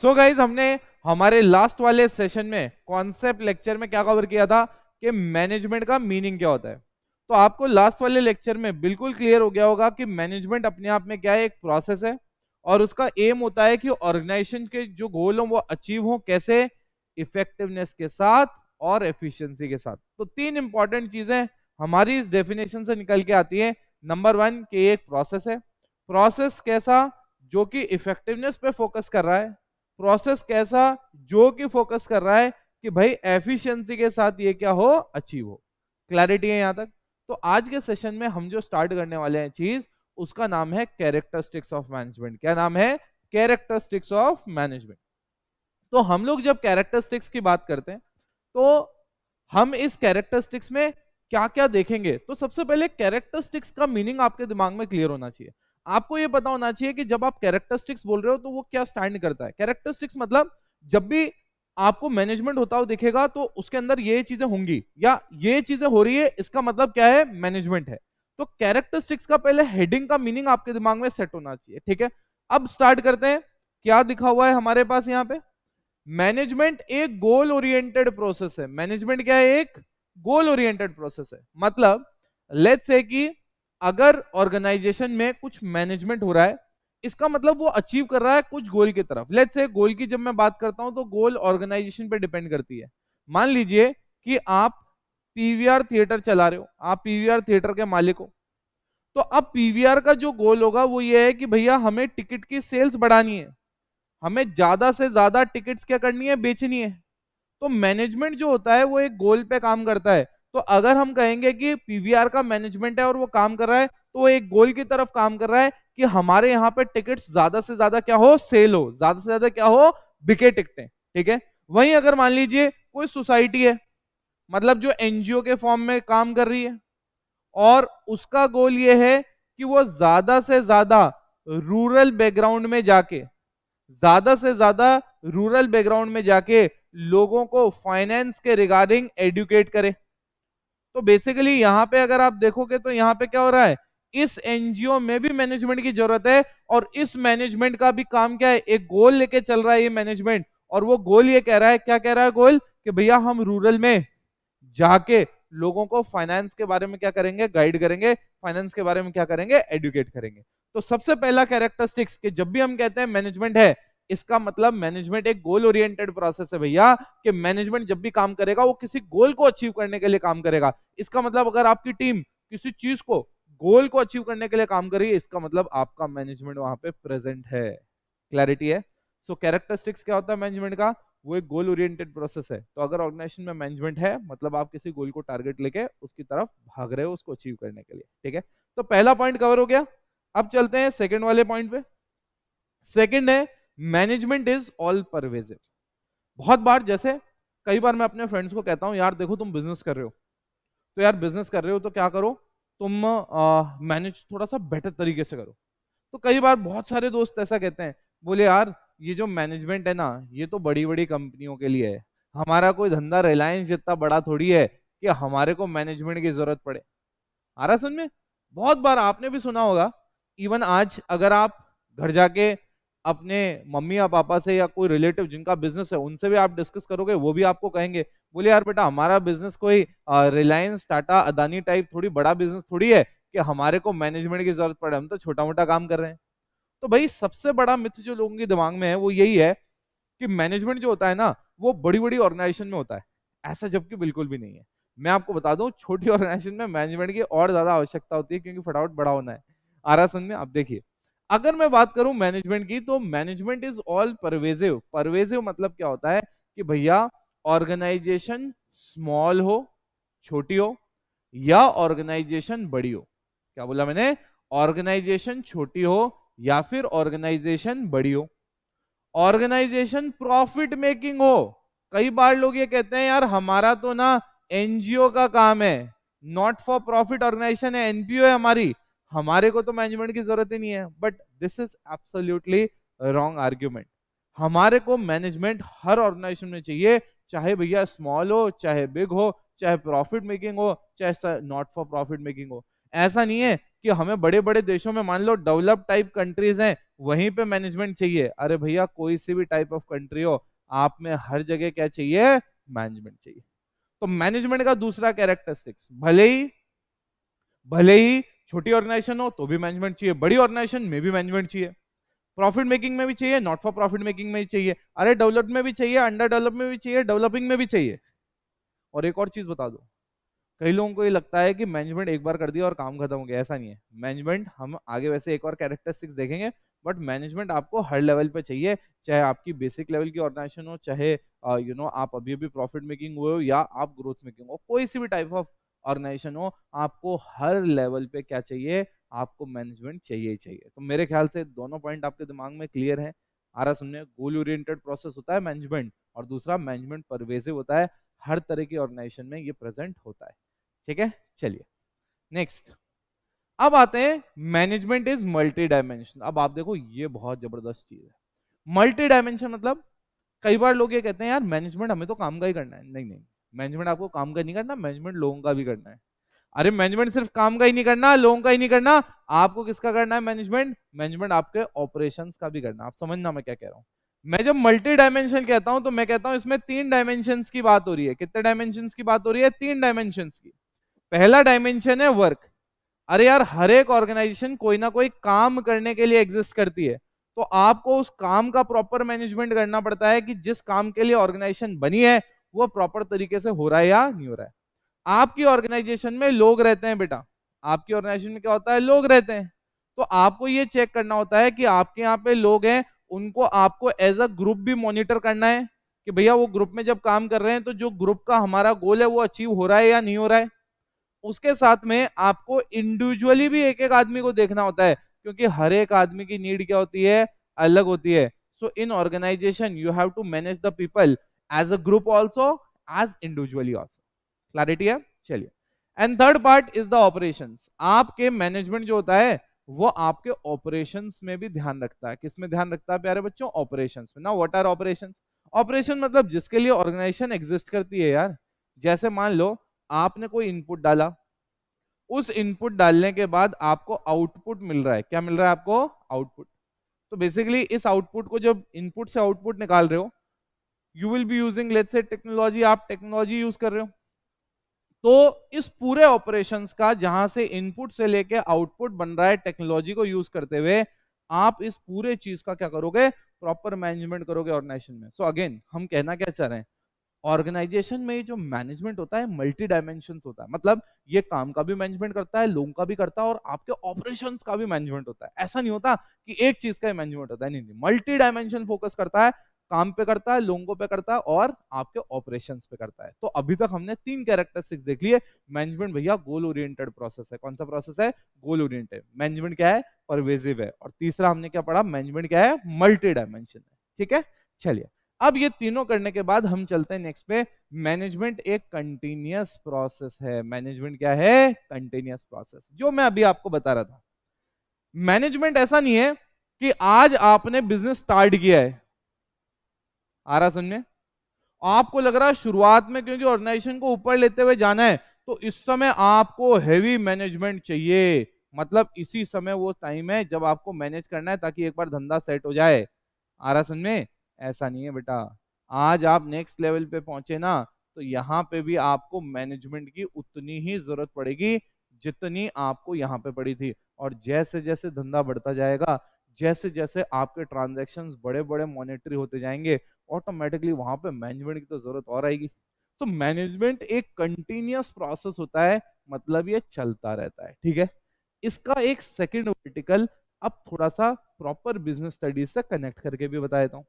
So guys हमने हमारे last वाले सेशन में कॉन्सेप्ट लेक्चर में क्या कवर किया था कि मैनेजमेंट का मीनिंग क्या होता है। तो आपको लास्ट वाले लेक्चर में बिल्कुल क्लियर हो गया होगा कि मैनेजमेंट अपने आप में क्या है, एक प्रोसेस है और उसका एम होता है कि ऑर्गेनाइजेशन के जो गोल हो वो अचीव हो, कैसे, इफेक्टिवनेस के साथ और एफिशिएंसी के साथ। तो तीन इंपॉर्टेंट चीजें हमारी इस डेफिनेशन से निकल के आती है। नंबर वन कि एक प्रोसेस है, प्रोसेस कैसा, जो कि इफेक्टिवनेस पे फोकस कर रहा है, प्रोसेस कैसा जो कि फोकस कर रहा है कि भाई एफिशिएंसी के साथ ये क्या हो, अचीव हो। क्लैरिटी है यहां तक? तो आज के सेशन में हम जो स्टार्ट करने वाले हैं चीज, उसका नाम है कैरेक्टरिस्टिक्स ऑफ मैनेजमेंट। क्या नाम है? Characteristics of management. तो हम लोग जब कैरेक्टरिस्टिक्स की बात करते हैं तो हम इस कैरेक्टरिस्टिक्स में क्या क्या देखेंगे। तो सबसे पहले कैरेक्टरिस्टिक्स का मीनिंग आपके दिमाग में क्लियर होना चाहिए। आपको ये पता होना चाहिए कि जब आप कैरेक्टरिस्टिक्स बोल रहे हो तो वो क्या स्टैंड करता है। कैरेक्टरिस्टिक्स मतलब जब भी आपको मैनेजमेंट होता हुआ दिखेगा तो उसके अंदर ये चीजें होंगी या ये चीजें हो रही है, इसका मतलब क्या है, मैनेजमेंट है। तो कैरेक्टरिस्टिक्स का पहले हेडिंग का मीनिंग आपके दिमाग में सेट होना चाहिए। ठीक है, अब स्टार्ट करते हैं। क्या दिखा हुआ है हमारे पास यहाँ पे? मैनेजमेंट एक गोल ओरिएंटेड प्रोसेस है। मैनेजमेंट क्या है? एक गोल ओरिएंटेड प्रोसेस है। मतलब लेट्स से कि अगर ऑर्गेनाइजेशन में कुछ मैनेजमेंट हो रहा है, इसका मतलब वो अचीव कर रहा है कुछ गोल की तरफ। लेट्स से गोल की जब मैं बात करता हूं तो गोल ऑर्गेनाइजेशन पे डिपेंड करती है। मान लीजिए कि आप पीवीआर थिएटर चला रहे हो, आप पीवीआर थिएटर के मालिक हो, तो अब पीवीआर का जो गोल होगा वो ये है कि भैया हमें टिकट की सेल्स बढ़ानी है, हमें ज्यादा से ज्यादा टिकट्स क्या करनी है, बेचनी है। तो मैनेजमेंट जो होता है वो एक गोल पे काम करता है। तो अगर हम कहेंगे कि पीवीआर का मैनेजमेंट है और वो काम कर रहा है, तो वो एक गोल की तरफ काम कर रहा है कि हमारे यहाँ पे टिकट्स ज्यादा से ज्यादा क्या हो, सेल हो, ज्यादा से ज्यादा क्या हो, बिके टिकटें। ठीक है, वहीं अगर मान लीजिए कोई सोसाइटी है, मतलब जो एनजीओ के फॉर्म में काम कर रही है और उसका गोल ये है कि वो ज्यादा से ज्यादा रूरल बैकग्राउंड में जाके, ज्यादा से ज्यादा रूरल बैकग्राउंड में जाके लोगों को फाइनेंस के रिगार्डिंग एडुकेट करे। तो बेसिकली यहां पे अगर आप देखोगे तो यहां पे क्या हो रहा है, इस एनजीओ में भी मैनेजमेंट की जरूरत है और इस मैनेजमेंट का भी काम क्या है, एक गोल लेके चल रहा है ये मैनेजमेंट। और वो गोल ये कह रहा है, क्या कह रहा है गोल, कि भैया हम रूरल में जाके लोगों को फाइनेंस के बारे में क्या करेंगे, गाइड करेंगे, फाइनेंस के बारे में क्या करेंगे, एडुकेट करेंगे। तो सबसे पहला कैरेक्टरिस्टिक्स कि जब भी हम कहते हैं मैनेजमेंट है, इसका मतलब मैनेजमेंट एक गोल ओरिएंटेड प्रोसेस है भैया। कि मैनेजमेंट जब भी काम करेगा वो किसी गोल को अचीव करने के लिए काम करेगा। इसका मतलब अगर आपकी टीम किसी चीज को, गोल को अचीव करने के लिए काम कर रही है, इसका मतलब आपका मैनेजमेंट वहां पे प्रेजेंट है। क्लैरिटी है? सो कैरेक्टरिस्टिक्स क्या होता है मैनेजमेंट का? वो एक गोल ओरिएंटेड प्रोसेस है। तो अगर ऑर्गेनाइजेशन में मैनेजमेंट है, मतलब आप किसी गोल को टारगेट लेके उसकी तरफ भाग रहे हो उसको अचीव करने के लिए। ठीक है, तो पहला पॉइंट कवर हो गया। अब चलते हैं सेकंड वाले पॉइंट पे। सेकंड है मैनेजमेंट इज ऑल परवेजिव। बहुत बार, जैसे कई बार मैं अपने फ्रेंड्स को कहता हूं, यार देखो तुम बिजनेस कर रहे हो, तो यार बिजनेस कर रहे हो तो क्या करो, तुम मैनेज थोड़ा सा बेटर तरीके से करो। तो कई बार बहुत सारे दोस्त ऐसा कहते हैं, बोले यार ये जो मैनेजमेंट है ना, ये तो बड़ी बड़ी कंपनियों के लिए है, हमारा कोई धंधा रिलायंस जितना बड़ा थोड़ी है कि हमारे को मैनेजमेंट की जरूरत पड़े। आ रहा सुन में? बहुत बार आपने भी सुना होगा। इवन आज अगर आप घर जाके अपने मम्मी या पापा से या कोई रिलेटिव जिनका बिजनेस है उनसे भी आप डिस्कस करोगे, वो भी आपको कहेंगे, बोले यार बेटा हमारा बिजनेस कोई रिलायंस, टाटा, अदानी टाइप थोड़ी बड़ा बिजनेस थोड़ी है कि हमारे को मैनेजमेंट की जरूरत पड़े, हम तो छोटा मोटा काम कर रहे हैं। तो भाई सबसे बड़ा मिथ जो लोगों के दिमाग में है वो यही है कि मैनेजमेंट जो होता है ना वो बड़ी बड़ी ऑर्गेनाइजेशन में होता है। ऐसा जबकि बिल्कुल भी नहीं है। मैं आपको बता दूं, छोटी ऑर्गेनाइजेशन में मैनेजमेंट की और ज्यादा आवश्यकता होती है क्योंकि फटाफट बड़ा होना है। आ रहा समझ में? आप देखिए, अगर मैं बात करूं मैनेजमेंट की, तो management is all pervasive. Pervasive मतलब क्या होता है कि भैया ऑर्गेनाइजेशन स्मॉल हो, छोटी हो, या ऑर्गेनाइजेशन बड़ी हो। क्या बोला मैंने? ऑर्गेनाइजेशन छोटी हो या फिर ऑर्गेनाइजेशन बड़ी हो, ऑर्गेनाइजेशन प्रॉफिट मेकिंग हो। कई बार लोग ये कहते हैं यार हमारा तो ना एनजीओ का काम है, नॉट फॉर प्रॉफिट ऑर्गेनाइजेशन है, एनपीओ है हमारी, हमारे को तो मैनेजमेंट की जरूरत ही नहीं है। But this is absolutely wrong argument. हमारे को मैनेजमेंट हर ऑर्गेनाइजेशन में चाहिए, चाहे भैया स्मॉल हो, चाहे बिग हो, चाहे प्रॉफिट मेकिंग हो, चाहे नॉट फॉर प्रॉफिट मेकिंग हो। ऐसा नहीं है कि हमें बड़े बड़े देशों में, मान लो डेवलप टाइप कंट्रीज हैं, वहीं पे मैनेजमेंट चाहिए। अरे भैया कोई सी भी टाइप ऑफ कंट्री हो, आप में हर जगह क्या चाहिए, मैनेजमेंट चाहिए। तो मैनेजमेंट का दूसरा कैरेक्टरिस्टिक्स, भले ही छोटी ऑर्गेनाइजेशन हो तो भी मैनेजमेंट चाहिए, बड़ी ऑर्गेनाइजेशन में भी मैनेजमेंट चाहिए, प्रॉफिट मेकिंग में भी चाहिए, नॉट फॉर प्रॉफिट मेकिंग में भी चाहिए, अरे डेवलप में भी चाहिए, अंडर डेवलप में भी चाहिए, डेवलपिंग में भी चाहिए। और एक और चीज बता दो, कई लोगों को ये लगता है कि मैनेजमेंट एक बार कर दिया और काम खत्म हो गया, ऐसा नहीं है। मैनेजमेंट हम आगे वैसे एक और कैरेक्टरिस्टिक्स देखेंगे, बट मैनेजमेंट आपको हर लेवल पे चाहिए, चाहे आपकी बेसिक लेवल की ऑर्गेनाइजेशन हो, चाहे आप अभी अभी प्रॉफिट मेकिंग हुए हो या आप ग्रोथ मेकिंग हो, कोई सी भी टाइप ऑफ ऑर्गेनाइजेशन हो, आपको हर लेवल पे क्या चाहिए, आपको मैनेजमेंट चाहिए ही चाहिए। तो मेरे ख्याल से दोनों पॉइंट आपके दिमाग में क्लियर है। आ रहा सुनने, गोल ओरिएंटेड प्रोसेस होता है मैनेजमेंट, और दूसरा मैनेजमेंट परवेसिव होता है, हर तरह की ऑर्गेनाइजेशन में ये प्रेजेंट होता है। ठीक है, चलिए नेक्स्ट। अब आते हैं मैनेजमेंट इज मल्टी डायमेंशन। अब आप देखो ये बहुत जबरदस्त चीज है। मल्टी डायमेंशन मतलब, कई बार लोग ये कहते हैं यार मैनेजमेंट हमें तो काम का ही करना है। नहीं नहीं, मैनेजमेंट आपको काम का नहीं करना, मैनेजमेंट लोगों का भी करना है। अरे मैनेजमेंट सिर्फ काम का ही नहीं करना, लोगों का ही नहीं करना, आपको किसका करना है मैनेजमेंट, मैनेजमेंट आपके ऑपरेशंस का भी करना। आप समझना मैं क्या कह रहा हूं। मैं जब मल्टी डायमेंशन कहता हूं तो मैं कहता हूं इसमें 3 डायमेंशंस की बात हो रही है। कितने डायमेंशंस की बात हो रही है, 3 डायमेंशंस की। पहला डायमेंशन है वर्क। अरे यार हर एक ऑर्गेनाइजेशन कोई ना कोई काम करने के लिए एग्जिस्ट करती है, तो आपको उस काम का प्रॉपर मैनेजमेंट करना पड़ता है कि जिस काम के लिए ऑर्गेनाइजेशन बनी है वो प्रॉपर तरीके से हो रहा है या नहीं हो रहा है। आपकी ऑर्गेनाइजेशन में लोग रहते हैं बेटा, आपकी ऑर्गेनाइजेशन में क्या होता है, लोग रहते हैं। तो आपको ये चेक करना होता है कि आपके यहाँ पे लोग हैं, उनको आपको एज अ ग्रुप भी मॉनिटर करना है कि भैया वो ग्रुप में जब काम कर रहे हैं तो जो ग्रुप का हमारा गोल है वो अचीव हो रहा है या नहीं हो रहा है। उसके साथ में आपको इंडिविजुअली भी एक एक आदमी को देखना होता है, क्योंकि हर एक आदमी की नीड क्या होती है, अलग होती है। So in organisation you have to manage the people as a group also, as individually also. Clarity है, चलिए। And third part is the operations. आपके मैनेजमेंट जो होता है वो आपके ऑपरेशंस में भी ध्यान रखता है। किस में ध्यान रखता है प्यारे बच्चों, ऑपरेशंस में ना। व्हाट आर ऑपरेशंस, ऑपरेशन मतलब जिसके लिए ऑर्गेनाइजेशन एग्जिस्ट करती है यार। जैसे मान लो आपने कोई इनपुट डाला, उस इनपुट डालने के बाद आपको आउटपुट मिल रहा है। क्या मिल रहा है आपको, आउटपुट। तो बेसिकली इस आउटपुट को, जब इनपुट से आउटपुट निकाल रहे हो, you will be using let's say technology, आप टेक्नोलॉजी यूज कर रहे हो। तो इस पूरे ऑपरेशंस का, जहां से इनपुट से लेके आउटपुट बन रहा है टेक्नोलॉजी को यूज करते हुए, आप इस पूरे चीज का क्या करोगे, प्रॉपर मैनेजमेंट करोगे ऑर्गेनाइजेशन में। सो अगेन हम कहना क्या चाह रहे हैं, ऑर्गेनाइजेशन में जो मैनेजमेंट होता है मल्टी डायमेंशंस होता है। मतलब ये काम का भी मैनेजमेंट करता है, लोगों का भी करता है, और आपके ऑपरेशंस का भी मैनेजमेंट होता है। ऐसा नहीं होता कि एक चीज का ही मैनेजमेंट होता है, नहीं नहीं, मल्टी डायमेंशन फोकस करता है, काम पे करता है, लोगों पे करता है, और आपके ऑपरेशंस पे करता है। तो अभी तक हमने 3 कैरेक्टरिस्टिक्स देख लिए। मैनेजमेंट भैया गोल ओरिएंटेड प्रोसेस है। कौन सा प्रोसेस है, गोल ओरिएंटेड। मैनेजमेंट क्या है, परवेसिव है। और तीसरा हमने क्या पढ़ा, मैनेजमेंट क्या है, मल्टी डायमेंशन है। ठीक है, चलिए। अब ये तीनों करने के बाद हम चलते हैं नेक्स्ट पे। मैनेजमेंट एक कंटिन्यूअस प्रोसेस है। मैनेजमेंट क्या है, कंटिन्यूअस प्रोसेस, जो मैं अभी आपको बता रहा था। मैनेजमेंट ऐसा नहीं है कि आज आपने बिजनेस स्टार्ट किया है, आ रहा सुनने, आपको लग रहा है शुरुआत में क्योंकि ऑर्गेनाइजेशन को ऊपर लेते हुए जाना है, तो इस समय आपको हैवी मैनेजमेंट चाहिए। मतलब इसी समय वो टाइम है जब आपको मैनेज करना है ताकि एक बार धंधा सेट हो जाए। आ रहा सुनने, ऐसा नहीं है बेटा। आज आप नेक्स्ट लेवल पे पहुंचे ना, तो यहाँ पे भी आपको मैनेजमेंट की उतनी ही जरूरत पड़ेगी जितनी आपको यहाँ पे पड़ी थी। और जैसे जैसे धंधा बढ़ता जाएगा, जैसे जैसे आपके ट्रांजैक्शंस बड़े बड़े मॉनेटरी होते जाएंगे, ऑटोमेटिकली वहां पे मैनेजमेंट की तो जरूरत और आएगी। तो मैनेजमेंट एक कंटिन्यूअस प्रोसेस होता है, मतलब ये चलता रहता है। ठीक है, इसका एक सेकंड वर्टिकल अब थोड़ा सा प्रॉपर बिजनेस स्टडीज से कनेक्ट करके भी बता देता हूं।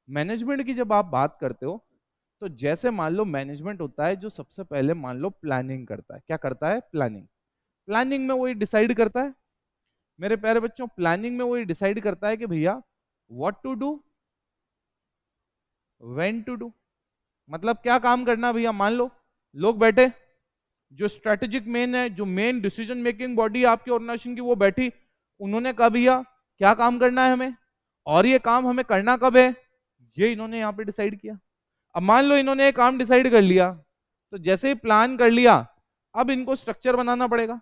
मैनेजमेंट की जब आप बात करते हो, तो जैसे मान लो मैनेजमेंट होता है जो सबसे पहले मान लो प्लानिंग करता है। क्या करता है, प्लानिंग। प्लानिंग में वही डिसाइड करता है मेरे प्यारे बच्चों, प्लानिंग में वही डिसाइड करता है कि भैया what to do, when to do. मतलब क्या काम करना भैया। मान लो लोग बैठे, जो स्ट्रेटेजिक मेन है, जो मेन डिसीजन मेकिंग बॉडी आपकी ऑर्गेनाइजेशन की, वो बैठी, उन्होंने कहा भैया क्या काम करना है हमें, और ये काम हमें करना कब है, ये इन्होंने यहाँ पे डिसाइड किया। अब मान लो इन्होंने ये काम डिसाइड कर लिया, तो जैसे ही प्लान कर लिया, अब इनको स्ट्रक्चर बनाना पड़ेगा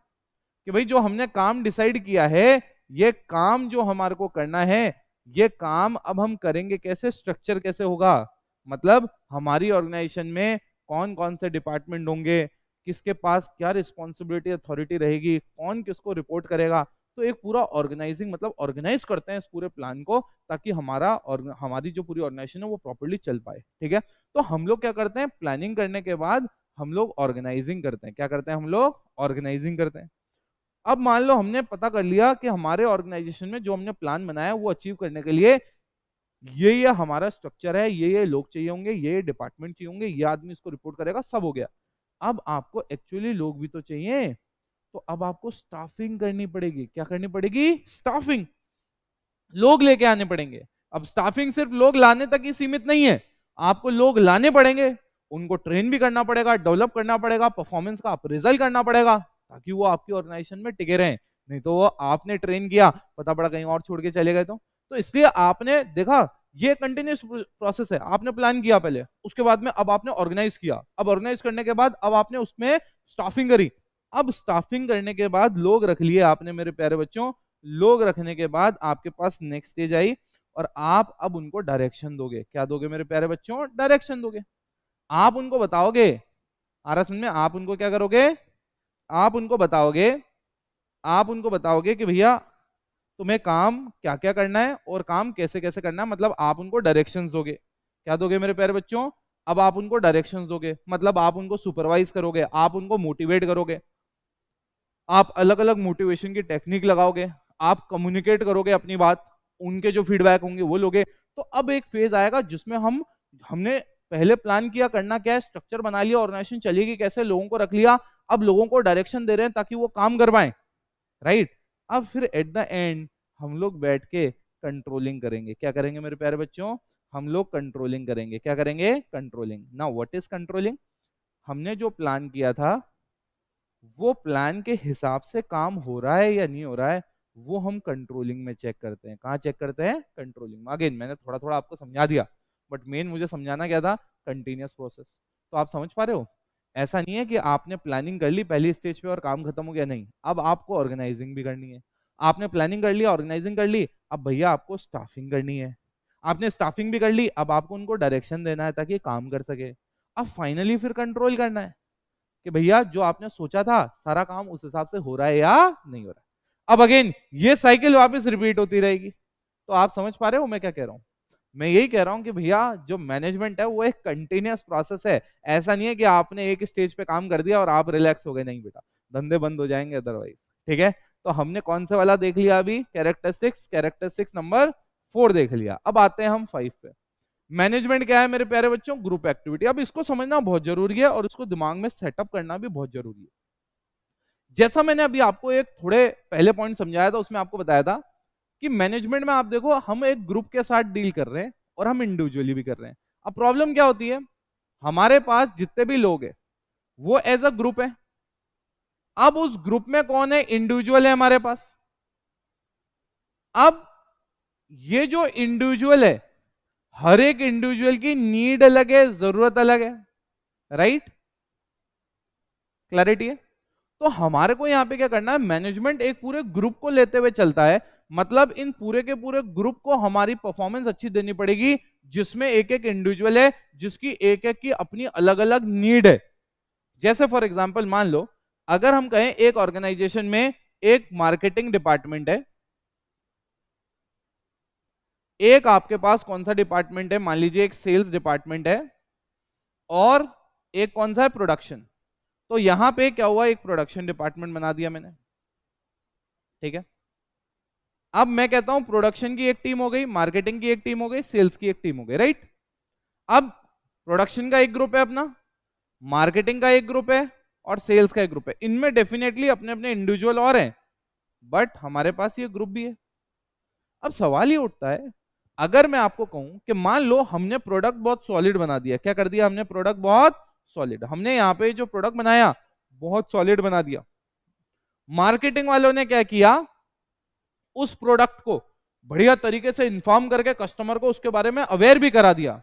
कि भाई जो हमने काम डिसाइड किया है ये काम जो हमारे को करना है, ये काम अब हम करेंगे कैसे, स्ट्रक्चर कैसे होगा, मतलब हमारी ऑर्गेनाइजेशन में कौन कौन से डिपार्टमेंट होंगे, किसके पास क्या रिस्पॉन्सिबिलिटी अथॉरिटी रहेगी, कौन किसको रिपोर्ट करेगा। तो एक पूरा ऑर्गेनाइजिंग मतलब ऑर्गेनाइज करते हैं इस पूरे प्लान को, ताकि हमारा और हमारी जो पूरी ऑर्गेनाइजेशन है वो प्रॉपर्ली चल पाए। ठीक है, तो हम लोग क्या करते हैं, प्लानिंग करने के बाद हम लोग ऑर्गेनाइजिंग करते हैं। क्या करते हैं हम लोग, ऑर्गेनाइजिंग करते हैं। अब मान लो हमने पता कर लिया कि हमारे ऑर्गेनाइजेशन में जो हमने प्लान बनाया वो अचीव करने के लिए ये हमारा स्ट्रक्चर है, ये लोग चाहिए होंगे, ये डिपार्टमेंट चाहिए होंगे, ये आदमी इसको रिपोर्ट करेगा, सब हो गया। अब आपको एक्चुअली लोग भी तो चाहिए, तो अब आपको स्टाफिंग करनी पड़ेगी। क्या करनी पड़ेगी, स्टाफिंग, लोग लेके आने पड़ेंगे। अब स्टाफिंग सिर्फ लोग लाने तक ही सीमित नहीं है, आपको लोग लाने पड़ेंगे, उनको ट्रेन भी करना पड़ेगा, डेवलप करना पड़ेगा, परफॉर्मेंस का अप्रेजल करना पड़ेगा, ताकि वो आपकी ऑर्गेनाइजेशन में टिके रहें। नहीं तो वो आपने ट्रेन किया, पता पड़ा कहीं और छोड़ के चले गए तो इसलिए आपने देखा ये कंटिन्यूस प्रोसेस है। आपने प्लान किया पहले, उसके बाद में अब आपने ऑर्गेनाइज किया, अब ऑर्गेनाइज करने के बाद अब आपने उसमें स्टाफिंग करी। अब स्टाफिंग करने के बाद लोग रख लिए आपने मेरे प्यारे बच्चों, लोग रखने के बाद आपके पास नेक्स्ट स्टेज आई, और आप अब उनको डायरेक्शन दोगे। क्या दोगे मेरे प्यारे बच्चों, डायरेक्शन दोगे। आप उनको बताओगे, आ रहा समझ में, आप उनको क्या करोगे, आप उनको बताओगे, आप उनको बताओगे कि भैया तुम्हें काम क्या क्या करना है और काम कैसे कैसे करना है, मतलब आप उनको डायरेक्शंस दोगे। क्या दोगे मेरे प्यारे बच्चों, अब आप उनको डायरेक्शंस दोगे, मतलब आप उनको सुपरवाइज करोगे, आप उनको मोटिवेट करोगे, आप अलग अलग मोटिवेशन की टेक्निक लगाओगे, आप कम्युनिकेट करोगे अपनी बात, उनके जो फीडबैक होंगे वो लोगे। तो अब एक फेज आएगा जिसमें हमने पहले प्लान किया करना क्या है, स्ट्रक्चर बना लिया, ऑर्गेनाइजेशन चलेगी कैसे, लोगों को रख लिया, अब लोगों को डायरेक्शन दे रहे हैं ताकि वो काम कर पाए, राइट। अब फिर एट द एंड हम लोग बैठ के कंट्रोलिंग करेंगे। क्या करेंगे मेरे प्यारे बच्चों, हम लोग कंट्रोलिंग करेंगे। क्या करेंगे, controlling. Now what is controlling, हमने जो प्लान किया था वो प्लान के हिसाब से काम हो रहा है या नहीं हो रहा है, वो हम कंट्रोलिंग में चेक करते हैं। कहाँ चेक करते हैं, कंट्रोलिंग में। अगेन मैंने थोड़ा थोड़ा आपको समझा दिया, बट मेन मुझे समझाना क्या था, कंटिन्यूअस प्रोसेस। तो आप समझ पा रहे हो, ऐसा नहीं है कि आपने प्लानिंग कर ली पहली स्टेज पे और काम खत्म हो गया, नहीं, अब आपको ऑर्गेनाइजिंग भी करनी है। आपने प्लानिंग कर लिया, ऑर्गेनाइजिंग कर ली, अब भैया आपको स्टाफिंग करनी है। आपने स्टाफिंग भी कर ली, अब आपको उनको डायरेक्शन देना है ताकि काम कर सके। अब फाइनली फिर कंट्रोल करना है कि भैया जो आपने सोचा था सारा काम उस हिसाब से हो रहा है या नहीं हो रहा है। अब अगेन ये साइकिल वापस रिपीट होती रहेगी। तो आप समझ पा रहे हो मैं क्या कह रहा हूं, मैं यही कह रहा हूं कि भैया जो मैनेजमेंट है वो एक कंटिन्यूअस प्रोसेस है। ऐसा नहीं है कि आपने एक स्टेज पे काम कर दिया और आप रिलैक्स हो गए, नहीं बेटा, धंधे बंद हो जाएंगे अदरवाइज। ठीक है, तो हमने कौन से वाला देख लिया अभी, कैरेक्टरिस्टिक्स नंबर 4 देख लिया। अब आते हैं हम 5 पे। मैनेजमेंट क्या है मेरे प्यारे बच्चों, ग्रुप एक्टिविटी। अब इसको समझना बहुत जरूरी है और इसको दिमाग में सेटअप करना भी बहुत जरूरी है। जैसा मैंने अभी आपको एक थोड़े पहले पॉइंट समझाया था, उसमें आपको बताया था कि मैनेजमेंट में आप देखो हम एक ग्रुप के साथ डील कर रहे हैं और हम इंडिविजुअली भी कर रहे हैं। अब प्रॉब्लम क्या होती है, हमारे पास जितने भी लोग हैं वो एज अ ग्रुप है। अब उस ग्रुप में कौन है, इंडिविजुअल है हमारे पास। अब ये जो इंडिविजुअल है, हर एक इंडिविजुअल की नीड अलग है, जरूरत अलग है, राइट, क्लैरिटी है। तो हमारे को यहां पे क्या करना है, मैनेजमेंट एक पूरे ग्रुप को लेते हुए चलता है, मतलब इन पूरे के पूरे ग्रुप को हमारी परफॉर्मेंस अच्छी देनी पड़ेगी, जिसमें एक एक इंडिविजुअल है जिसकी एक एक की अपनी अलग अलग नीड है। जैसे फॉर एग्जांपल मान लो अगर हम कहें एक ऑर्गेनाइजेशन में एक मार्केटिंग डिपार्टमेंट है, एक आपके पास कौन सा डिपार्टमेंट है, मान लीजिए एक सेल्स डिपार्टमेंट है, और एक कौन सा है, प्रोडक्शन। तो यहां पे क्या हुआ, एक प्रोडक्शन डिपार्टमेंट बना दिया मैंने, ठीक है। अब मैं कहता हूं प्रोडक्शन की एक टीम हो गई, मार्केटिंग की एक टीम हो गई, सेल्स की एक टीम हो गई, राइट। अब प्रोडक्शन का एक ग्रुप है अपना, मार्केटिंग का एक ग्रुप है और सेल्स का एक ग्रुप है। इनमें डेफिनेटली अपने अपने इंडिविजुअल और हैं, बट हमारे पास ये ग्रुप भी है। अब सवाल ये उठता है, अगर मैं आपको कहूं कि मान लो हमने प्रोडक्ट बहुत सॉलिड बना दिया, क्या कर दिया हमने, प्रोडक्ट बहुत सॉलिड, हमने यहाँ पे जो प्रोडक्ट बनाया बहुत सॉलिड बना दिया। मार्केटिंग वालों ने क्या किया, उस प्रोडक्ट को बढ़िया तरीके से इन्फॉर्म करके कस्टमर को उसके बारे में अवेयर भी करा दिया।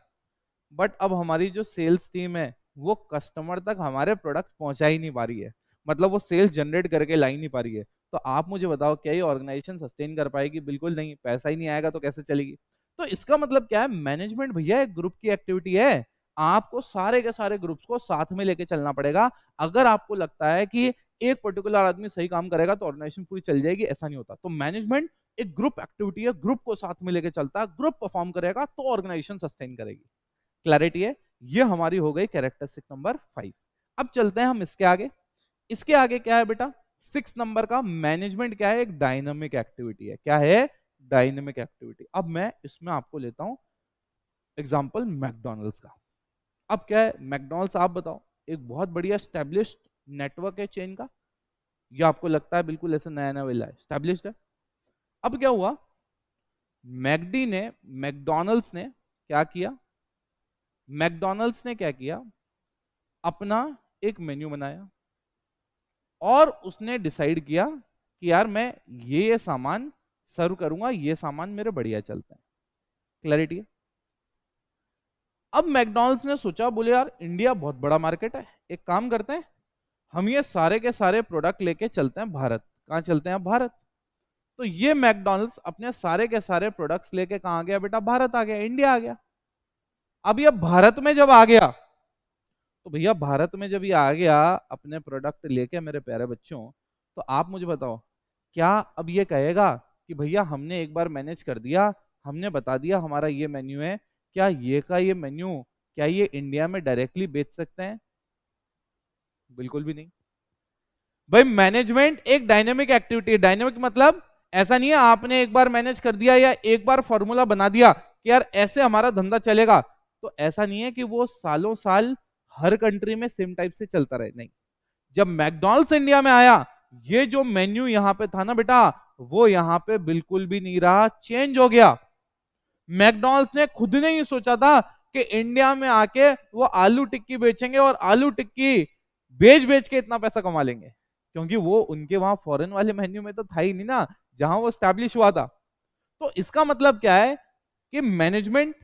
बट अब हमारी जो सेल्स टीम है वो कस्टमर तक हमारे प्रोडक्ट पहुंचा ही नहीं पा रही है, मतलब वो सेल्स जनरेट करके ला ही नहीं पा रही है। तो आप मुझे बताओ क्या ये ऑर्गेनाइजेशन सस्टेन कर पाएगी? बिल्कुल नहीं, पैसा ही नहीं आएगा तो कैसे चलेगी? तो इसका मतलब क्या है, मैनेजमेंट भैया एक ग्रुप की एक्टिविटी है। आपको सारे के सारे ग्रुप्स को साथ में लेके चलना पड़ेगा। अगर आपको लगता है कि एक पर्टिकुलर आदमी सही काम करेगा तो ऑर्गेनाइजेशन पूरी चल जाएगी, ऐसा नहीं होता। तो मैनेजमेंट एक ग्रुप एक्टिविटी है, ग्रुप को साथ में लेके चलता है, ग्रुप परफॉर्म करेगा तो ऑर्गेनाइजेशन सस्टेन करेगी। क्लैरिटी है? ये हमारी हो गई कैरेक्टरिस्टिक नंबर 5। अब चलते हैं हम इसके आगे। इसके आगे क्या है बेटा? 6 नंबर का मैनेजमेंट क्या है? एक डायनामिक एक्टिविटी है। क्या है? Dynamic activity. अब मैं इसमें आपको लेता हूं एग्जांपल मैकडॉनल्ड्स का। अब क्या है मैकडॉनल्ड्स, आप बताओ, एक बहुत बढ़िया स्टैब्लिश्ड नेटवर्क है चेन का, या आपको लगता है बिल्कुल ऐसे नया नया वेला है, स्टैब्लिश्ड है? अब क्या हुआ, मैकडी ने, मैकडॉनल्ड्स ने क्या किया? मैकडॉनल्ड्स ने क्या किया, अपना एक मेन्यू बनाया और उसने डिसाइड किया कि यार मैं ये सामान सर्व करूंगा, ये सामान मेरे बढ़िया चलते हैं। क्लैरिटी है? अब मैकडॉनल्ड्स ने सोचा, बोले यार इंडिया बहुत बड़ा मार्केट है, एक काम करते हैं हम ये सारे के सारे प्रोडक्ट लेके चलते हैं भारत। कहां चलते हैं? भारत। तो ये मैकडॉनल्ड्स अपने सारे के सारे प्रोडक्ट्स लेके कहां गया बेटा? भारत आ गया, इंडिया आ गया। अब ये भारत में जब आ गया, तो भैया भारत में जब ये आ गया अपने प्रोडक्ट लेके मेरे प्यारे बच्चों, तो आप मुझे बताओ, क्या अब ये कहेगा कि भैया हमने एक बार मैनेज कर दिया, हमने बता दिया हमारा ये मेन्यू है, क्या ये का ये मेन्यू क्या ये इंडिया में डायरेक्टली बेच सकते हैं? बिल्कुल भी नहीं। भाई मैनेजमेंट एक डायनेमिक एक्टिविटी है। डायनेमिक मतलब ऐसा नहीं है आपने एक बार मैनेज कर दिया या एक बार फॉर्मूला बना दिया कि यार ऐसे हमारा धंधा चलेगा, तो ऐसा नहीं है कि वो सालों साल हर कंट्री में सेम टाइप से चलता रहे। नहीं, जब मैकडॉनल्ड्स इंडिया में आया, ये जो मेन्यू यहां पे था ना बेटा, वो यहां पे बिल्कुल भी नहीं रहा, चेंज हो गया। मैकडॉनल्ड्स ने खुद ने ही सोचा था कि इंडिया में आके वो आलू टिक्की बेचेंगे और आलू टिक्की बेच बेच के इतना पैसा कमा लेंगे, क्योंकि वो उनके वहां फॉरेन वाले मेन्यू में तो था ही नहीं ना, जहां वो स्टैब्लिश हुआ था। तो इसका मतलब क्या है कि मैनेजमेंट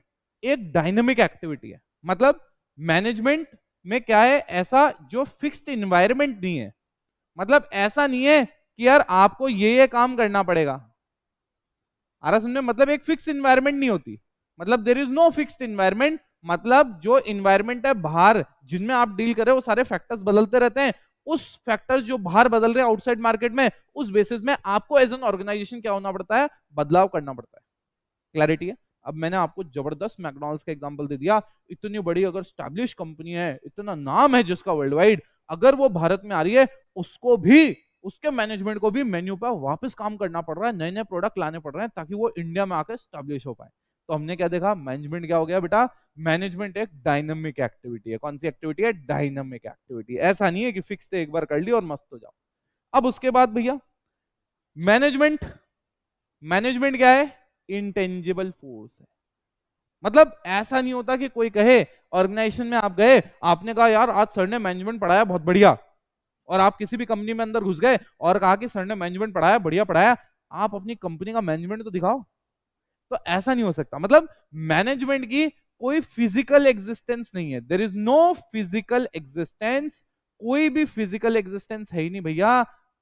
एक डायनेमिक एक्टिविटी है। मतलब मैनेजमेंट में क्या है, ऐसा जो फिक्स्ड इन्वायरमेंट नहीं है। मतलब ऐसा नहीं है कि यार आपको ये काम करना पड़ेगा। आ रहा समझे? मतलब एक फिक्स इन्वायरमेंट नहीं होती, मतलब there is no fixed environment. मतलब जो इन्वायरमेंट है बाहर जिनमें आप डील कर रहे हो, वो सारे फैक्टर्स बदलते रहते हैं। उस फैक्टर्स जो बाहर बदल रहे हैं आउटसाइड मार्केट में, उस बेसिस में आपको एज एन ऑर्गेनाइजेशन क्या होना पड़ता है? बदलाव करना पड़ता है। क्लैरिटी है? अब मैंने आपको जबरदस्त मैकडॉनल्ड्स का एग्जांपल दे दिया। इतनी बड़ी अगर स्टैब्लिश कंपनी है, इतना नाम है जिसका वर्ल्ड वाइड, अगर वो भारत में आ रही है, उसको भी, उसके मैनेजमेंट को भी मेन्यू पर वापस काम करना पड़ रहा है, नए नए प्रोडक्ट लाने पड़ रहे हैं ताकि वो इंडिया में आकर स्टैब्लिश हो पाए। तो हमने क्या देखा? मैनेजमेंट क्या हो गया बेटा? मैनेजमेंट एक डायनामिक एक्टिविटी है। कौन सी एक्टिविटी है? Dynamic activity. ऐसा नहीं है कि फिक्स एक बार कर ली और मस्त हो जाओ। अब उसके बाद भैया मैनेजमेंट, मैनेजमेंट क्या है? इंटेंजिबल फोर्स है। मतलब ऐसा नहीं होता कि कोई कहे, ऑर्गेनाइजेशन में आप गए, आपने कहा यार आज सर ने मैनेजमेंट पढ़ाया बहुत बढ़िया, और आप किसी भी कंपनी में अंदर घुस गए और कहा कि सर ने मैनेजमेंट पढ़ाया बढ़िया पढ़ाया, आप अपनी कंपनी का मैनेजमेंट तो दिखाओ। तो ऐसा नहीं हो सकता। मतलब मैनेजमेंट की कोई फिजिकल एग्जिस्टेंस नहीं है, there is no physical existence. कोई भी फिजिकल एग्जिस्टेंस है ही नहीं भैया।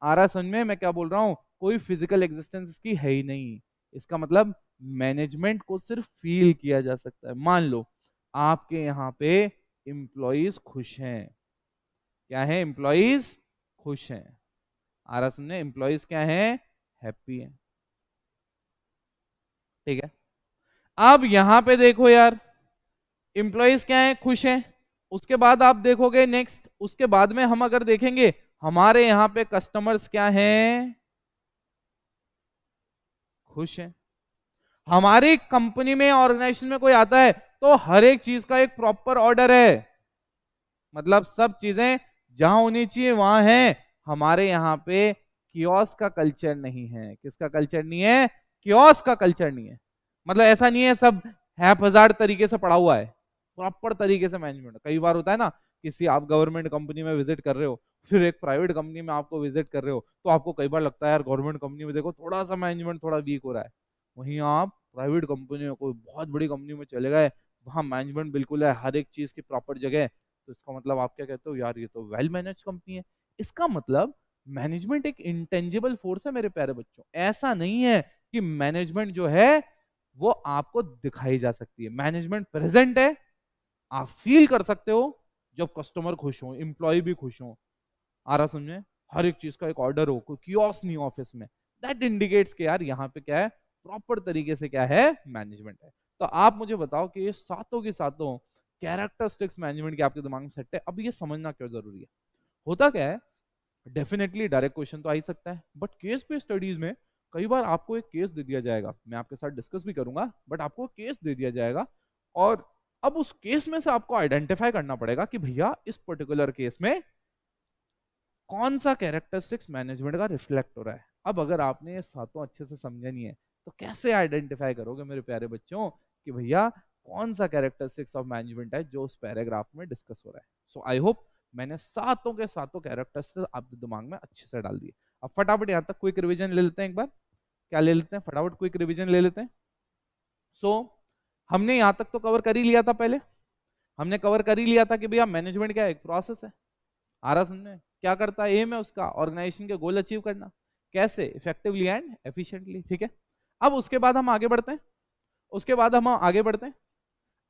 आ रहा समझ में मैं क्या बोल रहा हूं? कोई फिजिकल एग्जिस्टेंस इसकी है ही नहीं। इसका मतलब मैनेजमेंट को सिर्फ फील किया जा सकता है। मान लो आपके यहाँ पे एम्प्लॉइज खुश हैं। क्या है? एम्प्लॉइज खुश हैं। आ रहा समझे? एम्प्लॉइज क्या है? हैप्पी है। ठीक है? अब यहां पे देखो यार, एम्प्लॉइज क्या है? खुश हैं। उसके बाद आप देखोगे नेक्स्ट, उसके बाद में हम अगर देखेंगे हमारे यहां पे कस्टमर्स क्या हैं? खुश हैं। हमारी कंपनी में, ऑर्गेनाइजेशन में कोई आता है तो हर एक चीज का एक प्रॉपर ऑर्डर है। मतलब सब चीजें जहां होनी चाहिए वहां है। हमारे यहाँ पे कियोस्क का कल्चर नहीं है। किसका कल्चर नहीं है? कियोस्क का कल्चर नहीं है। मतलब ऐसा नहीं है सब हैपहजार्ड तरीके से पड़ा हुआ है, प्रॉपर तरीके से मैनेजमेंट। कई बार होता है ना, किसी आप गवर्नमेंट कंपनी में विजिट कर रहे हो, फिर एक प्राइवेट कंपनी में आपको विजिट कर रहे हो, तो आपको कई बार लगता है यार गवर्नमेंट कंपनी में देखो थोड़ा सा मैनेजमेंट थोड़ा वीक हो रहा है। वहीं आप प्राइवेट कंपनी में, कोई बहुत बड़ी कंपनी में चले गए, वहां मैनेजमेंट बिल्कुल है, हर एक चीज की प्रॉपर जगह है। तो इसका मतलब आप क्या कहते हो? यार ये तो वेल मैनेज कंपनी है। इसका मतलब मैनेजमेंट एक इंटेंजिबल फोर्स है मेरे प्यारे बच्चों। ऐसा नहीं है कि मैनेजमेंट जो है वो आपको दिखाई जा सकती है। मैनेजमेंट प्रेजेंट है, आप फील कर सकते हो जब कस्टमर खुश हो, एम्प्लॉय भी खुश हो। आ रहा समझे? हर एक चीज का एक ऑर्डर हो, कोई कियोस्क नहीं ऑफिस में, दैट इंडिकेट्स कि यार यहाँ पे क्या है, प्रॉपर तरीके से क्या है, मैनेजमेंट है। तो आप मुझे बताओ कि ये सातों की सातों कैरेक्टरिस्टिक्स मैनेजमेंट के आपके दिमाग में सेट है। अब ये समझना क्यों जरूरी है? होता क्या है, डेफिनेटली डायरेक्ट क्वेश्चन तो आ ही सकता है, बट केस पे स्टडीज में कई बार आपको एक केस दे दिया जाएगा, मैं आपके साथ डिस्कस भी करूंगा, बट आपको केस दे दिया जाएगा और अब उस केस में से आपको आइडेंटिफाई करना पड़ेगा कि भैया इस पर्टिकुलर केस में कौन सा कैरेक्टरिस्टिक्स मैनेजमेंट का रिफ्लेक्ट हो रहा है। अब अगर आपने ये सातों अच्छे से समझा नहीं है तो कैसे आइडेंटिफाई करोगे मेरे प्यारे बच्चों कि भैया कौन सा कैरेक्टरिस्टिक्स ऑफ मैनेजमेंट है जो उस पैराग्राफ में डिस्कस हो रहा है। सो आई होप मैंने सातों के सातों कैरेक्टरिस्टिक्स आपके दिमाग में अच्छे से डाल दिए। अब फटाफट यहाँ तक क्विक रिवीजन ले लेते हैं एक बार। क्या ले लेते हैं? फटाफट क्विक रिवीजन ले लेते हैं। सो हमने यहाँ तक तो कवर कर ही लिया था, पहले हमने कवर कर ही लिया था कि भैया मैनेजमेंट क्या है, एक प्रोसेस है। आ रहा समझे? क्या करता है, एम है उसका ऑर्गेनाइजेशन के गोल अचीव करना, कैसे, इफेक्टिवली एंड एफिशिएंटली। ठीक है, अब उसके बाद हम आगे बढ़ते हैं, उसके बाद हम आगे बढ़ते हैं।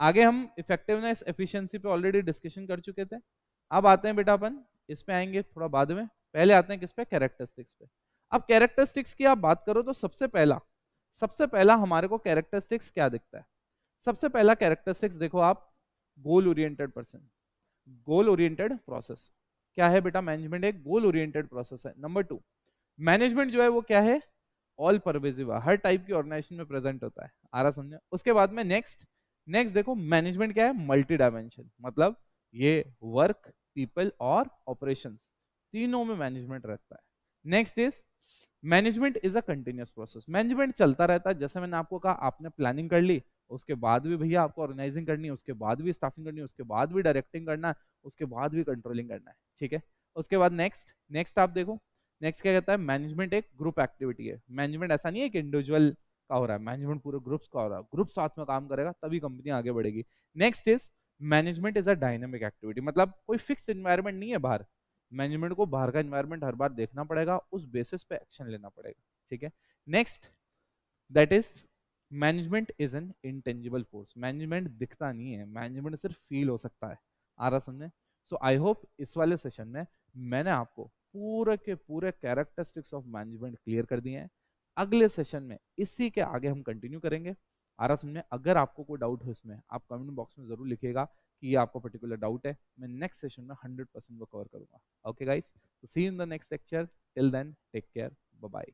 आगे हम इफेक्टिवनेस एफिशिएंसी पे ऑलरेडी डिस्कशन कर चुके थे। अब आते हैं बेटा अपन इस पे आएंगे थोड़ा बाद में, पहले आते हैं किस पे, कैरेक्टरिस्टिक्स पे। अब कैरेक्टरिस्टिक्स की आप बात करो तो सबसे पहला हमारे को कैरेक्टरिस्टिक्स क्या दिखता है? सबसे पहला कैरेक्टरिस्टिक्स देखो आप, goal oriented person, goal oriented process. क्या है बेटा? मैनेजमेंट एक गोल ओरिएंटेड प्रोसेस है। नंबर टू, मैनेजमेंट जो है वो क्या है, ऑल परवेजिव है, हर टाइप की ऑर्गेनाइजेशन में प्रेजेंट होता है। आ रहा समझे? उसके बाद में नेक्स्ट नेक्स्ट देखो, मैनेजमेंट क्या है, मल्टी डायमेंशन, मतलब ये वर्क, पीपल और ऑपरेशंस तीनों में मैनेजमेंट रहता है। Next is management is a continuous process, management चलता रहता है। जैसे मैंने आपको कहा, आपने प्लानिंग कर ली, उसके बाद भी भैया आपको ऑर्गेनाइजिंग करनी है, उसके बाद भी स्टाफिंग करनी है, उसके बाद भी डायरेक्टिंग करना है, उसके बाद भी कंट्रोलिंग करना है। ठीक है, उसके बाद नेक्स्ट नेक्स्ट आप देखो, नेक्स्ट क्या कहता है, मैनेजमेंट एक ग्रुप एक्टिविटी है। मैनेजमेंट ऐसा नहीं है कि इंडिविजुअल का हो रहा है, मैनेजमेंट पूरे ग्रुप्स का हो रहा है, ग्रुप साथ में काम करेगा तभी कंपनी आगे बढ़ेगी। Next is management is a dynamic activity, मतलब कोई फिक्स्ड एनवायरनमेंट नहीं है बाहर, मैनेजमेंट को बाहर का एनवायरनमेंट हर बार देखना पड़ेगा, उस बेसिस पे एक्शन लेना पड़ेगा। ठीक है, next that is management is an intangible force, management दिखता नहीं है, मैनेजमेंट सिर्फ फील हो सकता है। आ रहा समझे? सो आई होप इस वाले सेशन में मैंने आपको पूरे के पूरे कैरेक्टरिस्टिक्स ऑफ मैनेजमेंट क्लियर कर दिए हैं। अगले सेशन में इसी के आगे हम कंटिन्यू करेंगे। आ रहा समझे? अगर आपको कोई डाउट हो इसमें, आप कमेंट बॉक्स में जरूर लिखिएगा कि ये आपको पर्टिकुलर डाउट है, मैं नेक्स्ट सेशन में 100% वो कवर करूंगा। ओके गाइस, तो see in the next lecture, till then take care, bye bye.